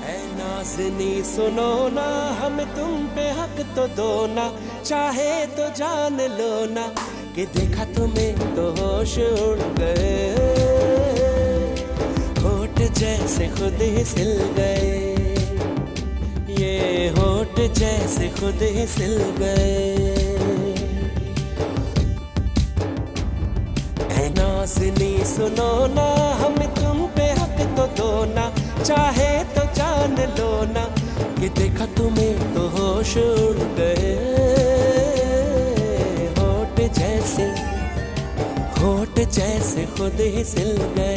ऐ नाज़नी सुनो ना, हम तुम पे हक तो दो ना, चाहे तो जान लो ना कि देखा तुम्हें तो होश उड़ गए, होठ जैसे खुद ही सिल गए, ये होठ जैसे खुद ही सिल गए। ऐ नाज़नी सुनो ना, हम तुम पे हक तो दो ना, चाहे तो जान लो ना कि देखा तुम्हें तो होश उड़ गए, होठ जैसे खुद ही सिल गए।